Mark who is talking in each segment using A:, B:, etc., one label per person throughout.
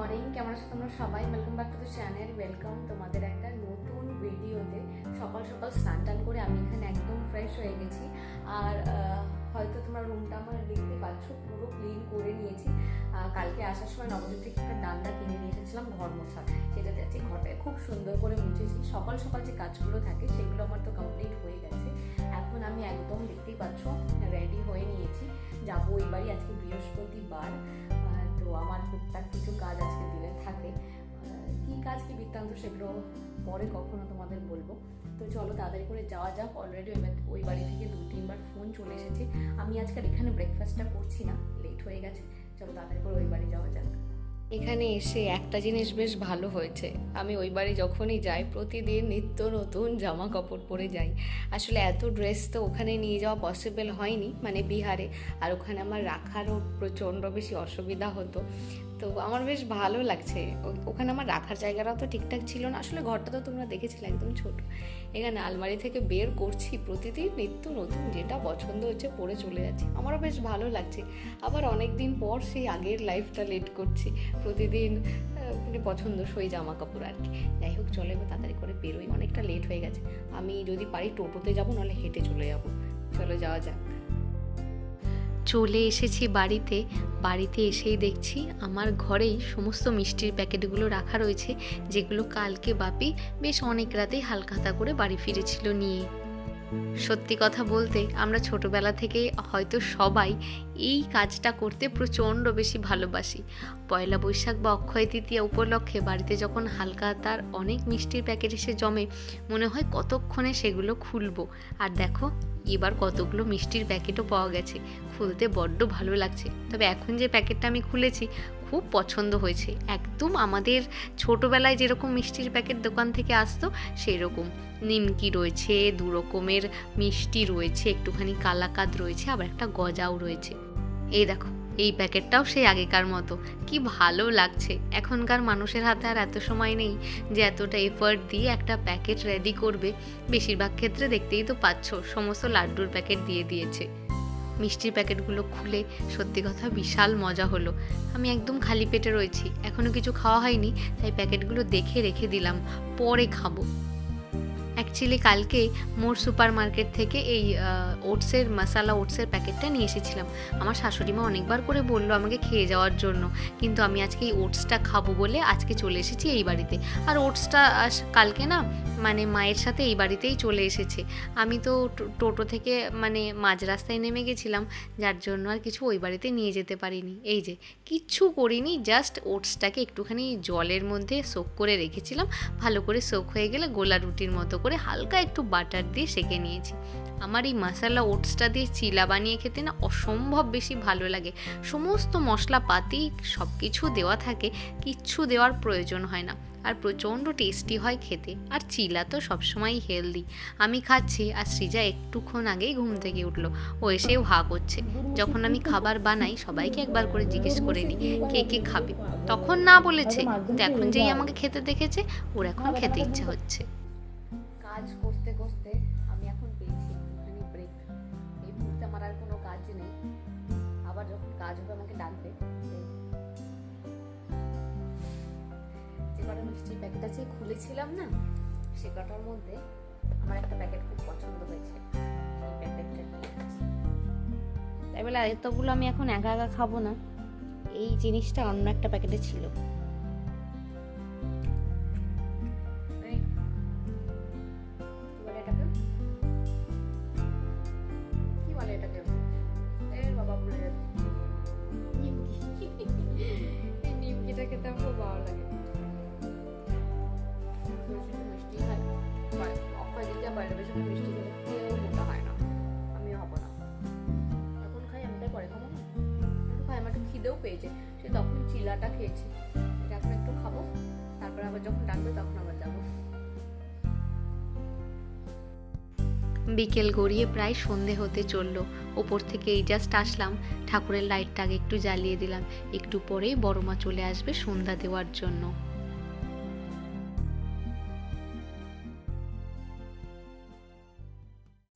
A: Morning, কেমন আছো তোমরা সবাই? Welcome back to the channel. Welcome তোমাদের একটা নতুন ভিডিওতে। সকাল সকাল স্নান টান করে আমি এখানে একদম ফ্রেশ হয়ে গেছি। আর হয়তো তোমরা রুমটা আমার দেখতে পাচ্ছ, পুরো ক্লিন করে নিয়েছি। কালকে আসার সময় নবদ্বীপ থেকে একটা ডান্ডা কিনে নিয়ে এসেছিলাম ঘর মোছা, সেটাতে আছে ঘরটায় খুব সুন্দর করে মুছেছি। সকাল সকাল যে কাজগুলো থাকে সেগুলো আমার তো কমপ্লিট হয়ে গেছে। এখন আমি একদম দেখতেই পাচ্ছ রেডি হয়ে নিয়েছি, যাবো ওই বাড়ি। আজকে বৃহস্পতিবার, তো আমার টুকটাক কিছু কাজ আজকে দিনে থাকে। কি কাজ কি বৃত্তান্ত সেগুলো পরে কখনো তোমাদের বলবো। তো চলো তাড়াতাড়ি করে যাওয়া যাক। অলরেডি ওই বাড়ি থেকে 2-3বার ফোন চলে এসেছে। আমি আজকাল এখানে ব্রেকফাস্টটা করছি না, লেট হয়ে গেছে। চলো তাড়াতাড়ি করে ওই বাড়ি যাওয়া যাক। এখানে এসে একটা জিনিস বেশ ভালো হয়েছে, আমি ওই বাড়ি যখনই যাই প্রতিদিন নিত্য নতুন জামা কাপড় পরে যাই। আসলে এত ড্রেস তো ওখানে নিয়ে যাওয়া পসিবল হয়নি, মানে বিহারে। আর ওখানে আমার রাখারও প্রচণ্ড বেশি অসুবিধা হতো। তো আমার বেশ ভালো লাগছে। ওখানে আমার রাখার জায়গাটাও তো ঠিকঠাক ছিল না। আসলে ঘরটা তো তোমরা দেখেছিলে একদম ছোট। এখানে আলমারি থেকে বের করছি প্রতিদিন নিত্য নতুন, যেটা পছন্দ হচ্ছে পরে চলে যাচ্ছি। আমারও বেশ ভালো লাগছে। আবার অনেক দিন পর সেই আগের লাইফটা লিড করছি, প্রতিদিন মানে পছন্দসই জামা কাপড় আর কি। যাই হোক, চলো এবার তাড়াতাড়ি করে বেরোই, অনেকটা লেট হয়ে গেছে। আমি যদি পারি টোটোতে যাবো, নাহলে হেঁটে চলে যাবো। চলো যাওয়া যাক। চলে এসেছি বাড়িতে। বাড়িতে এসেই দেখছি আমার ঘরেই সমস্ত মিষ্টির প্যাকেটগুলো রাখা রয়েছে, যেগুলো কালকে বাপি বেশ অনেক রাতেই হালখাতা করে বাড়ি ফিরেছিল নিয়ে। সত্যি কথা বলতে আমরা ছোটবেলা থেকে হয়তো সবাই এই কাজটা করতে প্রচণ্ড বেশি ভালোবাসি। পয়লা বৈশাখ বা অক্ষয় তৃতীয়া উপলক্ষে বাড়িতে যখন হালখাতার অনেক মিষ্টির প্যাকেট এসে জমে, মনে হয় কতক্ষণে সেগুলো খুলবো। আর দেখো, এবার কতগুলো মিষ্টির প্যাকেটও পাওয়া গেছে, খুলতে বড্ড ভালো লাগছে। তবে এখন যে প্যাকেটটা আমি খুলেছি খুব পছন্দ হয়েছে, একদম আমাদের ছোটোবেলায় যেরকম মিষ্টির প্যাকেট দোকান থেকে আসতো সেই রকম। নিমকি রয়েছে, 2 রকমের মিষ্টি রয়েছে, একটুখানি কালাকাঁদ রয়েছে, আবার একটা গজাও রয়েছে। এই দেখো, এই প্যাকেটটাও সেই আগেকার মতো। কি ভালো লাগছে। এখনকার মানুষের হাতে আর এত সময় নেই যে এতটা এফার্ট দিয়ে একটা প্যাকেট রেডি করবে। বেশিরভাগ ক্ষেত্রে দেখতেই তো পাচ্ছ সমস্ত লাড্ডুর প্যাকেট দিয়ে দিয়েছে। মিষ্টির প্যাকেটগুলো খুলে সত্যি কথা বিশাল মজা হলো। আমি একদম খালি পেটে রয়েছি, এখনও কিছু খাওয়া হয়নি, তাই প্যাকেটগুলো দেখে রেখে দিলাম, পরে খাবো। অ্যাকচুয়ালি কালকে মোর সুপার মার্কেট থেকে এই ওটসের মশালা ওটসের প্যাকেটটা নিয়ে এসেছিলাম। আমার শাশুড়িমা অনেকবার করে বললো আমাকে খেয়ে যাওয়ার জন্য, কিন্তু আমি আজকে এই ওটসটা খাবো বলে আজকে চলে এসেছি এই বাড়িতে। আর ওটসটা কালকে না, মানে মায়ের সাথে এই বাড়িতেই চলে এসেছে। আমি তো টোটো থেকে মানে মাঝ রাস্তায় নেমে গেছিলাম, যার জন্য আর কিছু ওই বাড়িতে নিয়ে যেতে পারিনি। এই যে কিচ্ছু করিনি, জাস্ট ওটসটাকে একটুখানি জলের মধ্যে সোক করে রেখেছিলাম। ভালো করে সোক হয়ে গেলে গোলা রুটির মতো করে হালকা একটু বাটার দিয়ে সেঁকে নিয়েছি। আমার এই মশালা ওটসটা দিয়ে চিলা বানিয়ে খেতে না অসম্ভব বেশি ভালো লাগে। সমস্ত মশলাপাতি সব কিছু দেওয়া থাকে, কিচ্ছু দেওয়ার প্রয়োজন হয় না, আর প্রচণ্ড টেস্টি হয় খেতে। আর চিলা তো সবসময়ই হেলদি। আমি খাচ্ছি, আর সৃজা একটুক্ষণ আগেই ঘুম থেকে উঠলো, ও এসেও হা করছে। যখন আমি খাবার বানাই সবাইকে একবার করে জিজ্ঞেস করে নিই কে কে খাবে, তখন না বলেছে, কিন্তু এখন যেই আমাকে খেতে দেখেছে ওর এখন খেতে ইচ্ছা হচ্ছে। কাজ করতে করতে আমি এখন পেয়েছি একটুখানি ব্রেক। এই মুহূর্তে আমার আর কোনো কাজ নেই, আবার যখন কাজ হবে আমাকে ডাকবে। যে কটা মিষ্টির প্যাকেট আছে খুলেছিলাম না, সে কটার মধ্যে আমার একটা প্যাকেট খুব পছন্দ হয়েছে, সেই প্যাকেটটা নিয়ে খাচ্ছি। তাই বলে এতগুলো আমি এখন একা একা খাবো না, এই জিনিসটা অন্য একটা প্যাকেটে ছিল। নিমকিটা খেতে আমার খুব ভালো লাগে। মিষ্টি হয়, অক্ষয় দিতে পারে বেশি মিষ্টি খেলে কেউ মোটা হয় না, আমিও হবো না। এখন খাই আমি, তাই পরে খাবো না। খাই, আমার একটু খিদেও পেয়েছে, সে তখন চিলাটা খেয়েছি, এটা এখন একটু খাবো, তারপরে আবার যখন ডাকবে তখন আবার যাবো। বিকেল গড়িয়ে প্রায় সন্ধে হতে চললো। ওপর থেকে এই জাস্ট আসলাম, ঠাকুরের লাইটটা আগে একটু জ্বালিয়ে দিলাম, একটু পরেই বড় মা চলে আসবে সন্ধ্যা দেওয়ার জন্য।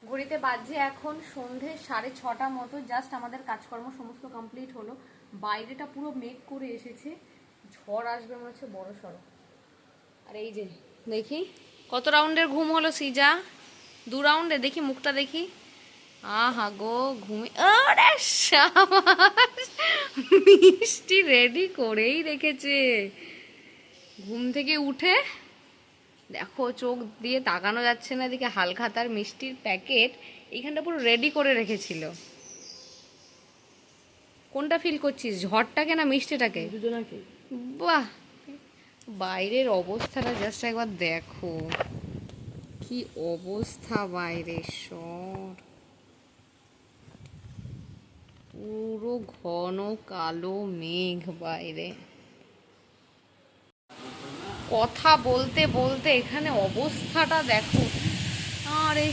A: ঘড়িতে বাজে এখন সন্ধে 6:30 মতো। জাস্ট আমাদের কাজকর্ম সমস্ত কমপ্লিট হলো। বাইরেটা পুরো মেঘ করে এসেছে, ঝড় আসবে মনে হচ্ছে বড় সড়ো। আর এই যে দেখি কত রাউন্ডের ঘুম হলো সিজা? 2 রাউন্ডে। দেখি মুখটা দেখি। আহা গো ঘুমে। আরে শাবাশ, মিষ্টি রেডি করেই রেখেছে। ঘুম থেকে উঠে দেখো চোখ দিয়ে তাকানো যাচ্ছে না, এদিকে হালখাতার মিষ্টির প্যাকেট এইখানটা পুরো রেডি করে রেখেছিল। কোনটা ফিল করছিস, ঝড়টাকে না মিষ্টিটাকে?
B: দুজনাকে।
A: বাহ, বাইরের অবস্থাটা জাস্ট একবার দেখো, কি অবস্থা বাইরে। পুরো ঘন কালো মেঘ বাইরে। কথা বলতে বলতে এখানে অবস্থাটা দেখো। আরে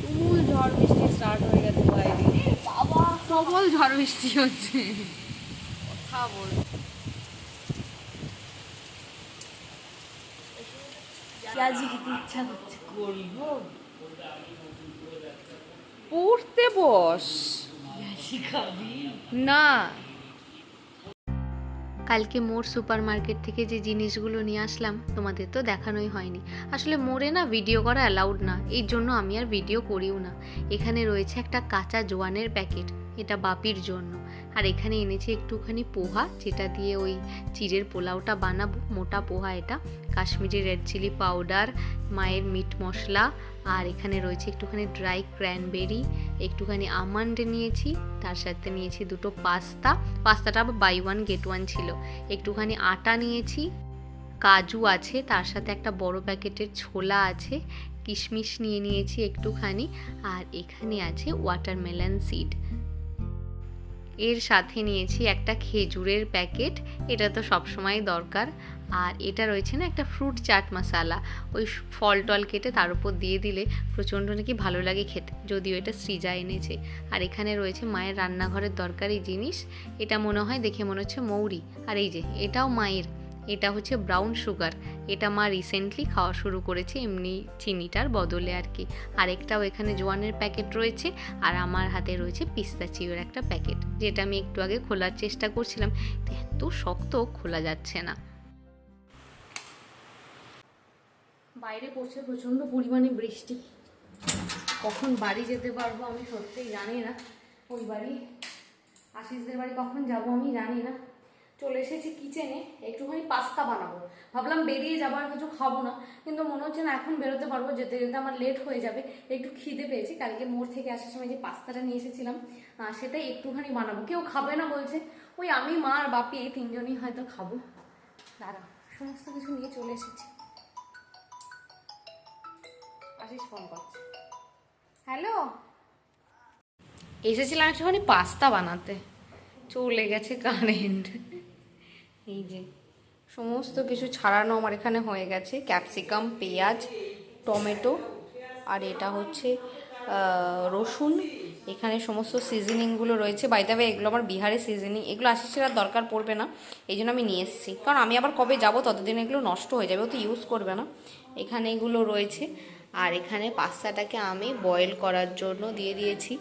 A: তুমুল ঝড় বৃষ্টি স্টার্ট হয়ে গেছে বাইরে। বাবা প্রবল ঝড় বৃষ্টি হচ্ছে। কথা বল,
B: পেঁয়াজি খেতে ইচ্ছা করছে, করবো।
A: পড়তে বস।
B: পেঁয়াজি খাবি
A: না, কালকে মোর সুপার মার্কেট থেকে যে জিনিসগুলো নিয়ে আসলাম তোমাদের তো দেখানোই হয়নি। আসলে মোড়ে না ভিডিও করা অ্যালাউড না, এই জন্য আমি আর ভিডিও করিও না। এখানে রয়েছে একটা কাঁচা জোয়ানের প্যাকেট, এটা বাপির জন্য। আর এখানে এনেছি একটুখানি পোহা, যেটা দিয়ে ওই চিড়ের পোলাওটা বানাবো। মোটা পোহা এটা। কাশ্মীরি রেড চিলি পাউডার, মায়ের মিট মশলা, আর এখানে রয়েছে একটুখানি ড্রাই ক্র্যানবেরি, একটুখানি আমন্ড নিয়েছি, তার সাথে নিয়েছি 2টো পাস্তাটা আবার বাই 1 গেট 1 ছিল। একটুখানি আটা নিয়েছি, কাজু আছে, তার সাথে একটা বড় প্যাকেটের ছোলা আছে, কিশমিশ নিয়ে নিয়েছি একটুখানি, আর এখানে আছে ওয়াটারমেলন সিড। এর সাথে নিয়েছি একটা খেজুরের প্যাকেট, এটা তো সবসময় দরকার। আর এটা রয়েছে না একটা ফ্রুট চাট মশালা, ওই ফল টল কেটে তার উপর দিয়ে দিলে প্রচণ্ড নাকি ভালো লাগে খেতে, যদিও এটা সৃজা এনেছে। আর এখানে রয়েছে মায়ের রান্নাঘরের দরকারি জিনিস, এটা মনে হয় দেখে মনে হচ্ছে মৌরি। আর এই যে এটাও মায়ের, এটা হচ্ছে ব্রাউন সুগার, এটা মা রিসেন্টলি খাওয়া শুরু করেছে এমনি চিনিটার বদলে আর কি। আরেকটাও এখানে জোয়ানের প্যাকেট রয়েছে, আর আমার হাতে রয়েছে পিস্তাচিওর একটা প্যাকেট, যেটা আমি একটু আগে খোলার চেষ্টা করছিলাম, এত শক্ত খোলা যাচ্ছে না। বাইরে পড়ছে প্রচণ্ড পরিমাণে বৃষ্টি, কখন বাড়ি যেতে পারবো আমি সত্যিই জানি না। ওই বাড়ি আশিসদের বাড়ি কখন যাব আমি জানি না। চলে এসেছি কিচেনে, একটুখানি পাস্তা বানাবো। ভাবলাম বেরিয়ে যাবো আর কিছু খাবো না, কিন্তু মনে হচ্ছে না এখন বেরোতে পারবো, যেতে যেতে আমার লেট হয়ে যাবে। একটু খিদে পেয়েছি, কালকে মোড় থেকে আসার সময় যে পাস্তাটা নিয়ে এসেছিলাম সেটাই একটুখানি বানাবো। কেউ খাবে না বলছে, ওই আমি, মা আর বাপি এই 3 জনই হয়তো খাবো। দাঁড়া, সমস্ত কিছু নিয়ে চলে এসেছি। আশিস ফোন করছে। হ্যালো, এসেছিলাম একটুখানি পাস্তা বানাতে, চলে গেছে কারেন্ট। এই যে সমস্ত কিছু ছাড়ানো আমার এখানে হয়ে গেছে, ক্যাপসিকাম, পেঁয়াজ, টমেটো, আর এটা হচ্ছে রসুন। এখানে সমস্ত সিজনিংগুলো রয়েছে। বাই দ্য ওয়ে এগুলো আমার বিহারের সিজনিং, এগুলো আশিসের আর দরকার পড়বে না, এই জন্য আমি নিয়ে এসেছি, কারণ আমি আবার কবে যাব ততদিন এগুলো নষ্ট হয়ে যাবে, ও তো ইউজ করবে না। এখানে এগুলো রয়েছে। আর এখানে পাস্তাটাকে আমি বয়েল করার জন্য দিয়ে দিয়েছি।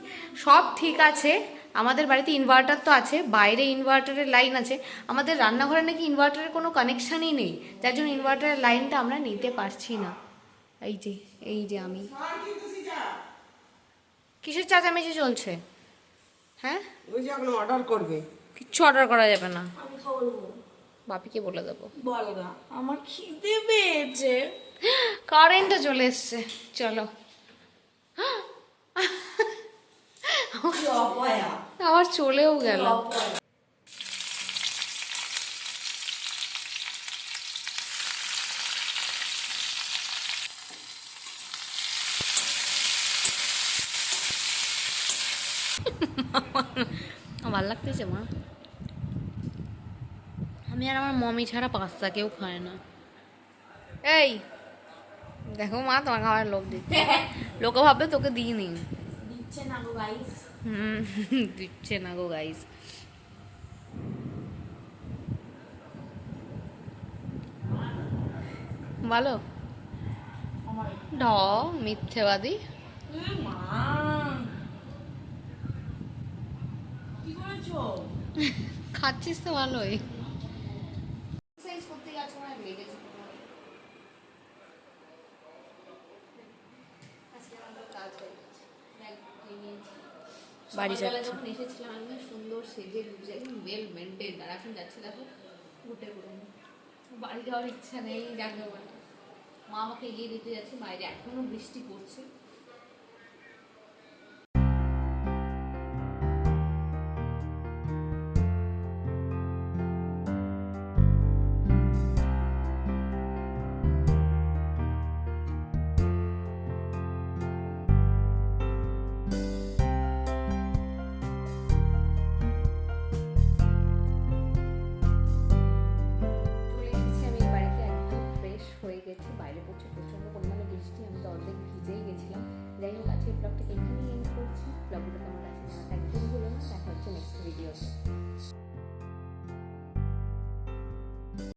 A: সব ঠিক আছে, আমাদের বাড়িতে ইনভার্টার তো আছে, বাইরে ইনভার্টারের লাইন আছে, আমাদের রান্নাঘরে নাকি ইনভার্টারের কোনো কানেকশানই নেই, যার জন্য ইনভার্টারের লাইনটা আমরা নিতে পারছি না। এই যে আমি, কিসের চেঁচামেচি চলছে? হ্যাঁ,
B: ওই যে এখন অর্ডার করবে।
A: কিচ্ছু অর্ডার করা যাবে না,
B: আমি খাবো।
A: বাপিকে বলে দেবো।
B: বলগা, আমার খিদে পেয়েছে।
A: কারেন্টটা চলে এসছে, চলো। আবার চলেও গেল। ভালো লাগতেছে মা, আমি আর আমার মমি ছাড়া পাস্তা কেউ খায় না। এই দেখো মা, তোমার খাওয়ার লোক দিচ্ছে, লোকে ভাববে তোকে দিইনি।
B: দিচ্ছে না গো গাইস।
A: দিচ্ছে না গো গাইস। বলো ঢ মিথ্যেবাদী।
B: মা কি করেছো?
A: খাচ্ছিস তো ভালোই। এক্সারসাইজ করতে গেছে আমার লেগেছে। আজকে আমার কাজ হয়ে গেছে। ব্যাগ নিয়ে নিয়েছি।
B: বাড়ি
A: সকালবেলা
B: যাচ্ছি।
A: যখন এসেছিলাম আমি সুন্দর সেজে গুজে একদম ওয়েল মেনটেন, আর এখন যাচ্ছি দেখো ঘুটে ঘুরে। বাড়ি যাওয়ার ইচ্ছা নেই যাকে বলে। মা আমাকে এগিয়ে দিতে যাচ্ছে, বাইরে এখনো বৃষ্টি পড়ছে।